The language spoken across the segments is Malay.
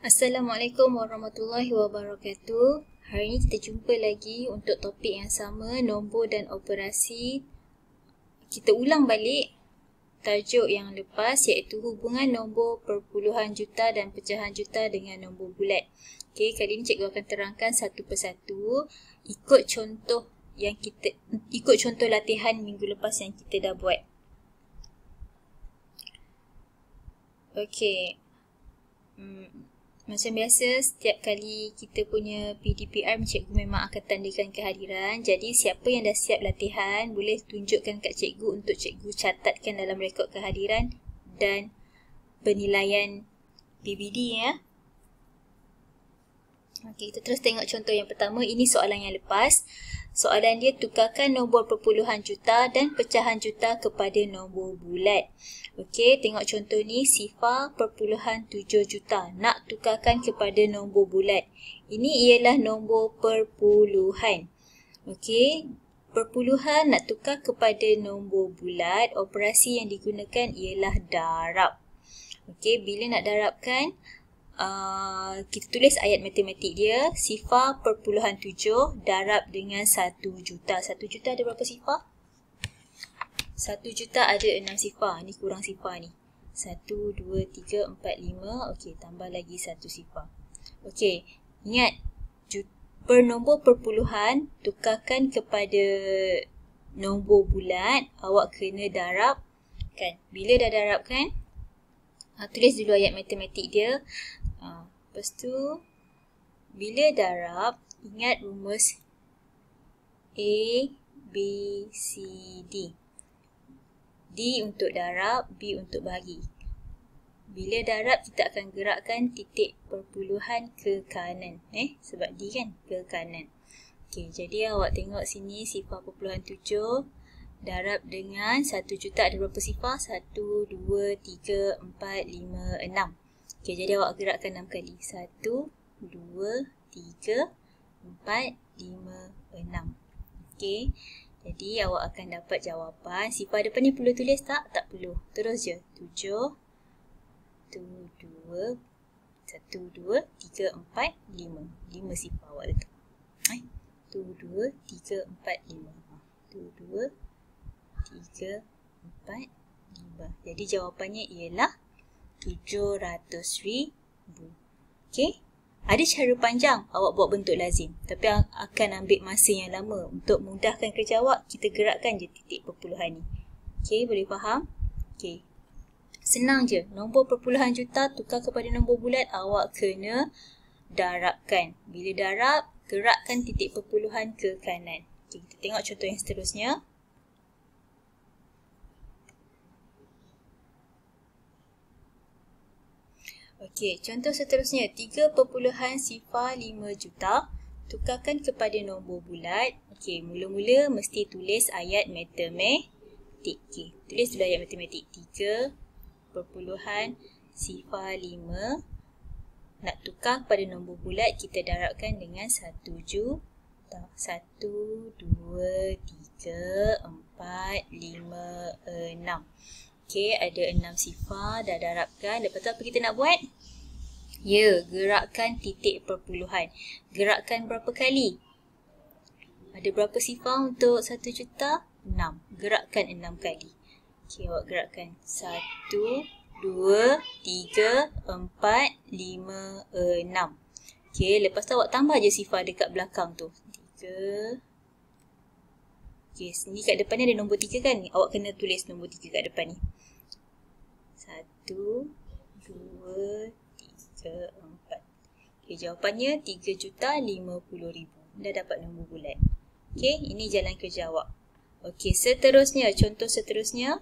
Assalamualaikum warahmatullahi wabarakatuh. Hari ini kita jumpa lagi untuk topik yang sama, nombor dan operasi. Kita ulang balik tajuk yang lepas iaitu hubungan nombor perpuluhan juta dan pecahan juta dengan nombor bulat. Okey, kali ini cikgu akan terangkan satu persatu ikut contoh latihan minggu lepas yang kita dah buat. Okey. Macam biasa, setiap kali kita punya PDPR, cikgu memang akan tandakan kehadiran. Jadi, siapa yang dah siap latihan, boleh tunjukkan kat cikgu untuk cikgu catatkan dalam rekod kehadiran dan penilaian PBD ya. Okey, kita terus tengok contoh yang pertama. Ini soalan yang lepas. Soalan dia, tukarkan nombor perpuluhan juta dan pecahan juta kepada nombor bulat. Okey, tengok contoh ni, sifar perpuluhan 7 juta. Nak tukarkan kepada nombor bulat. Ini ialah nombor perpuluhan. Okey, perpuluhan nak tukar kepada nombor bulat, operasi yang digunakan ialah darab. Okey, bila nak darabkan, kita tulis ayat matematik dia, sifar perpuluhan 7 darab dengan 1 juta. 1 juta ada berapa sifar? 1 juta ada 6 sifar. Ni kurang sifar ni. 1, 2, 3, 4, 5. Okey, tambah lagi 1 sifar. Okey, ingat per nombor perpuluhan tukarkan kepada nombor bulat, awak kena darab kan. Bila dah darabkan, tulis dulu ayat matematik dia. Lepas tu, bila darab, ingat rumus A, B, C, D. D untuk darab, B untuk bahagi. Bila darab, kita akan gerakkan titik perpuluhan ke kanan. Sebab D kan, ke kanan. Okey, jadi awak tengok sini sifar perpuluhan 7 darab dengan 1 juta ada berapa sifar? 1, 2, 3, 4, 5, 6. Okey, jadi awak gerakkan 6 kali. 1, 2, 3, 4, 5, 6. Okey. Jadi awak akan dapat jawapan. Sifar depan ni perlu tulis tak? Tak perlu. Terus je. 7, 1, 2, 3, 4, 5. 5 sifar awak letak. 1, 2, 3, 4, 5. 1, 2, 3, 4, 5. Jadi jawapannya ialah 700,000. Okey. Ada cara panjang awak buat bentuk lazim, tapi akan ambil masa yang lama. Untuk mudahkan kerja awak, kita gerakkan je titik perpuluhan ni. Okey, boleh faham? Okey. Senang je. Nombor perpuluhan juta tukar kepada nombor bulat, awak kena darabkan. Bila darab, gerakkan titik perpuluhan ke kanan. Okey, kita tengok contoh yang seterusnya. Okey, contoh seterusnya 3.05 juta tukarkan kepada nombor bulat. Okey, mula-mula mesti tulis ayat matematik. Okey, tulis dulu ayat matematik. 3.05 nak tukar kepada nombor bulat, kita darabkan dengan 1 juta. 1, 2, 3, 4, 5, 6. Okey, ada 6 sifar dah darabkan. Lepas tu apa kita nak buat? Ya, gerakkan titik perpuluhan. Gerakkan berapa kali? Ada berapa sifar untuk 1 juta? 6. Gerakkan 6 kali. Okey, awak gerakkan 1, 2, 3, 4, 5, 6. Okey, lepas tu awak tambah je sifar dekat belakang tu. 3. Okey, ni kat depan ni ada nombor 3 kan? Awak kena tulis nombor 3 kat depan ni. 1, 2, 3, 4. Okey, jawapannya 3,50,000. Dah dapat nombor bulat. Okey, ini jalan kerja awak. Okey, seterusnya, contoh seterusnya.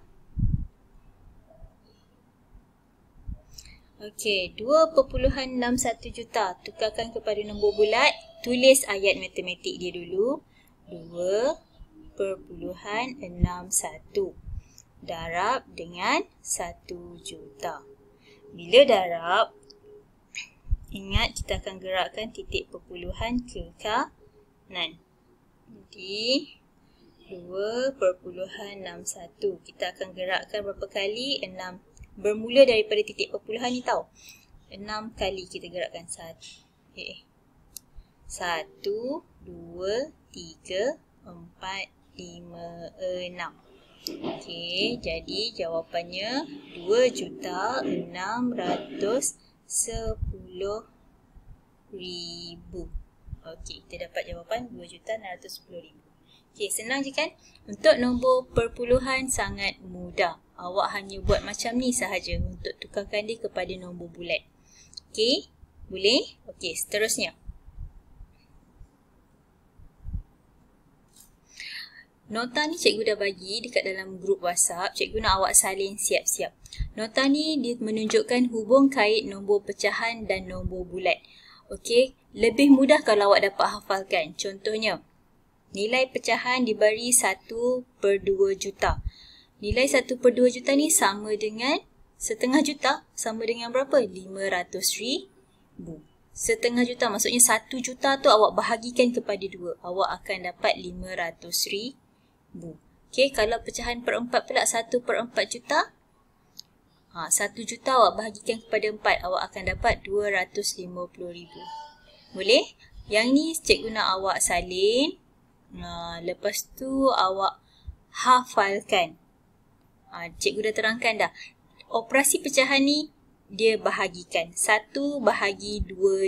Okey, 2.61 juta tukarkan kepada nombor bulat. Tulis ayat matematik dia dulu. 2.61 darab dengan 1 juta. Bila darab, ingat kita akan gerakkan titik perpuluhan ke kanan. Jadi 2.61. Kita akan gerakkan berapa kali? 6. Bermula daripada titik perpuluhan ni tau. 6 kali kita gerakkan. 1, 2, 3, 4, 5, 6. Okey, jadi jawapannya 2,610,000. Okey, kita dapat jawapan 2,610,000. Okey, senang je kan? Untuk nombor perpuluhan sangat mudah. Awak hanya buat macam ni sahaja untuk tukarkan dia kepada nombor bulat. Okey, boleh? Okey, seterusnya. Nota ni cikgu dah bagi dekat dalam grup WhatsApp. Cikgu nak awak salin siap-siap. Nota ni dia menunjukkan hubung kait nombor pecahan dan nombor bulat. Okey, lebih mudah kalau awak dapat hafalkan. Contohnya, nilai pecahan diberi 1/2 juta. Nilai 1/2 juta ni sama dengan setengah juta. Sama dengan berapa? 500,000. Setengah juta maksudnya 1 juta tu awak bahagikan kepada 2. Awak akan dapat 500,000. Okey, kalau pecahan per-4 pula 1/4 juta. 1 juta awak bahagikan kepada 4. Awak akan dapat 250,000. Boleh? Yang ni cikgu nak awak salin. Lepas tu awak hafalkan. Cikgu dah terangkan dah. Operasi pecahan ni dia bahagikan. 1/2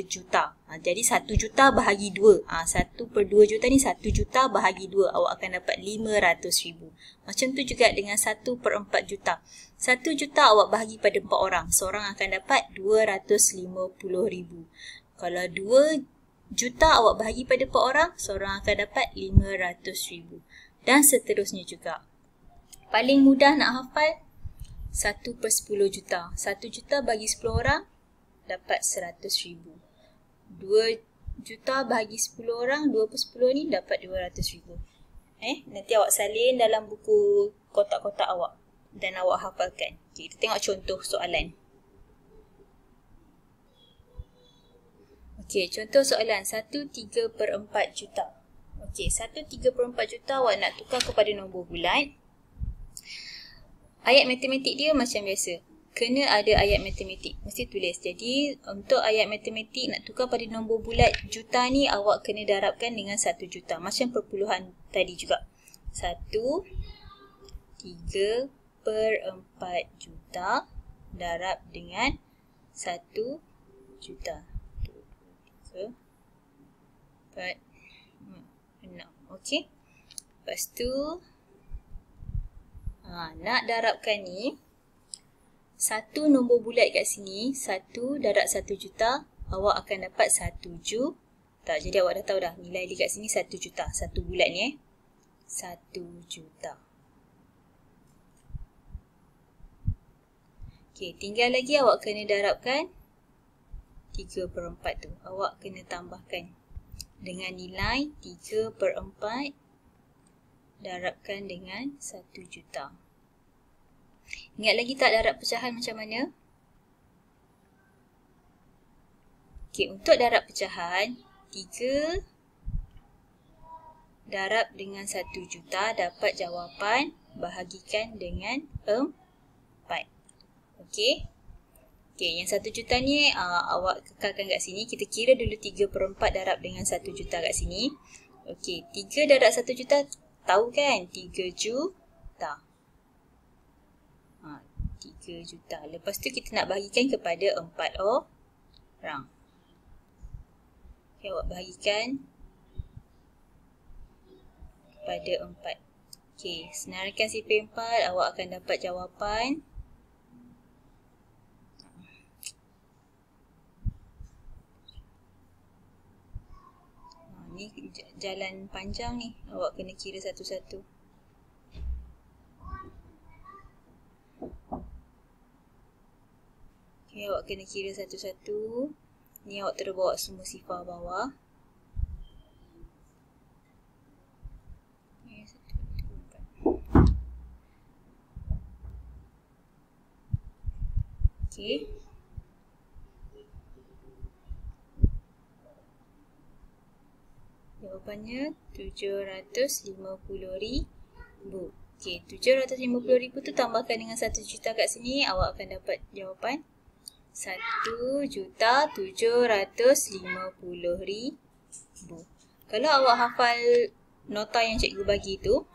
juta. Jadi 1 juta bahagi 2. 1/2 juta ni 1 juta bahagi 2. Awak akan dapat 500,000. Macam tu juga dengan 1/4 juta. 1 juta awak bahagi pada 4 orang. Seorang akan dapat 250,000. Kalau 2 juta awak bahagi pada 4 orang, seorang akan dapat 500,000. Dan seterusnya juga. Paling mudah nak hafal 1/10 juta. 1 juta bagi 10 orang dapat 100,000. 2 juta bagi 10 orang, 2/10 ni dapat 200,000. Nanti awak salin dalam buku kotak-kotak awak dan awak hafalkan. Okay, kita tengok contoh soalan. Okey, contoh soalan 1/3/4 juta. Okey, 1/3/4 juta awak nak tukar kepada nombor bulat. Ayat matematik dia macam biasa. Kena ada ayat matematik. Mesti tulis. Jadi, untuk ayat matematik nak tukar pada nombor bulat juta ni, awak kena darabkan dengan 1 juta. Macam perpuluhan tadi juga. 1/3/4 juta darab dengan 1 juta. 2, 3, 4, 6. Okey. Lepas tu, nak darabkan ni, satu nombor bulat kat sini, 1 darab 1 juta, awak akan dapat 1 juta. Jadi awak dah tahu dah, nilai dia kat sini 1 juta. Satu bulat ni 1 juta. Okey, tinggal lagi awak kena darabkan 3/4 tu. Awak kena tambahkan dengan nilai 3/4 darabkan dengan 1 juta. Ingat lagi tak darab pecahan macam mana? Okey, untuk darab pecahan, 3 darab dengan 1 juta dapat jawapan bahagikan dengan 4. Okey. Okey, yang 1 juta ni awak kekalkan kat sini. Kita kira dulu 3/4 darab dengan 1 juta kat sini. Okey, 3 darab 1 juta tahu kan? 3 juta. 3 juta. Lepas tu kita nak bahagikan kepada 4 orang. Okay, awak bahagikan kepada 4. Okay, senaraikan sifar 4. Awak akan dapat jawapan. Ni jalan panjang ni. Awak kena kira satu-satu. Okay, awak kena kira satu-satu. Ni awak terus bawa semua sifar bawah. Okay. Jawapannya 750,000. Okey, 750,000 tu tambahkan dengan 1 juta kat sini, awak akan dapat jawapan 1,750,000. Kalau awak hafal nota yang cikgu bagi tu,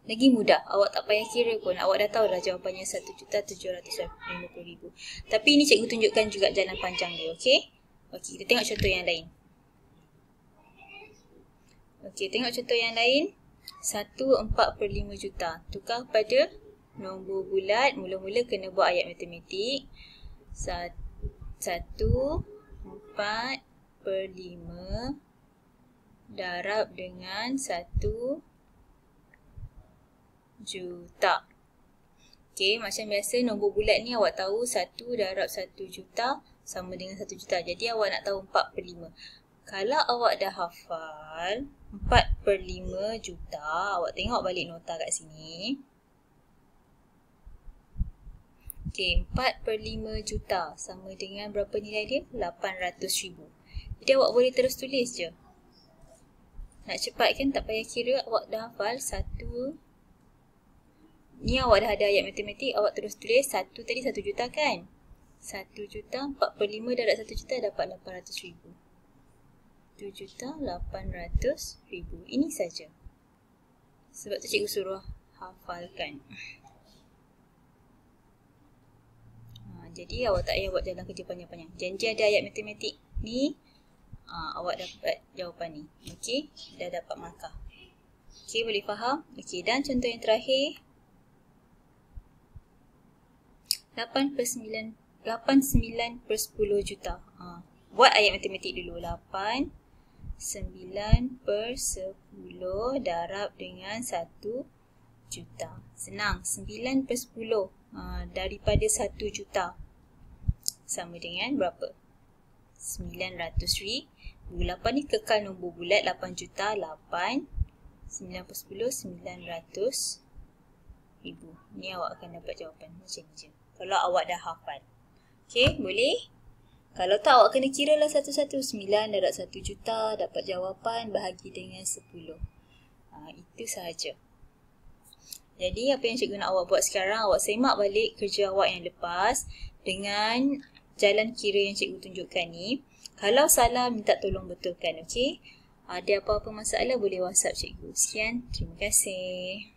lagi mudah. Awak tak payah kira pun. Awak dah tahu dah jawapannya 1,750,000. Tapi ini cikgu tunjukkan juga jalan panjang dia. Okey? Okey, kita tengok contoh yang lain. Okey, tengok contoh yang lain. 1/4/5 juta. Tukar pada nombor bulat. Mula-mula kena buat ayat matematik. 1/4/5 darab dengan 1 juta. Okey, macam biasa nombor bulat ni awak tahu 1 darab 1 juta sama dengan 1 juta. Jadi awak nak tahu 4/5. Kalau awak dah hafal 4/5 juta, awak tengok balik nota kat sini. Okey, 4/5 juta sama dengan berapa nilai dia? 800,000. Jadi awak boleh terus tulis je. Nak cepat kan, tak payah kira, awak dah hafal 1. Ni awak dah ada ayat matematik, awak terus tulis 1 tadi 1 juta kan? 1 juta 4/5 darab 1 juta dapat 800,000. 7,800,000. Ini saja. Sebab tu cikgu suruh hafalkan. Jadi awak tak payah buat jalan kerja panjang-panjang. Janji ada ayat matematik ni, awak dapat jawapan ni. Okey, dah dapat markah. Okey, boleh faham? Okey, dan contoh yang terakhir. 8/9/10 juta. Buat ayat matematik dulu. 8/9/10 darab dengan 1 juta. Senang. 9/10 daripada 1 juta. Sama dengan berapa? 900,000. 8 ni kekal nombor bulat. 8 juta. 8. 9/10 900,000. Ni awak akan dapat jawapan macam ni je. Kalau awak dah hafal. Okey, boleh? Kalau tak, awak kena kira lah satu-satu. 9 darab 1 juta, dapat jawapan, bahagi dengan 10. Itu sahaja. Jadi, apa yang cikgu nak awak buat sekarang, awak semak balik kerja awak yang lepas dengan jalan kira yang cikgu tunjukkan ni. Kalau salah, minta tolong betulkan, okey? Ada apa-apa masalah, boleh WhatsApp cikgu. Sekian, terima kasih.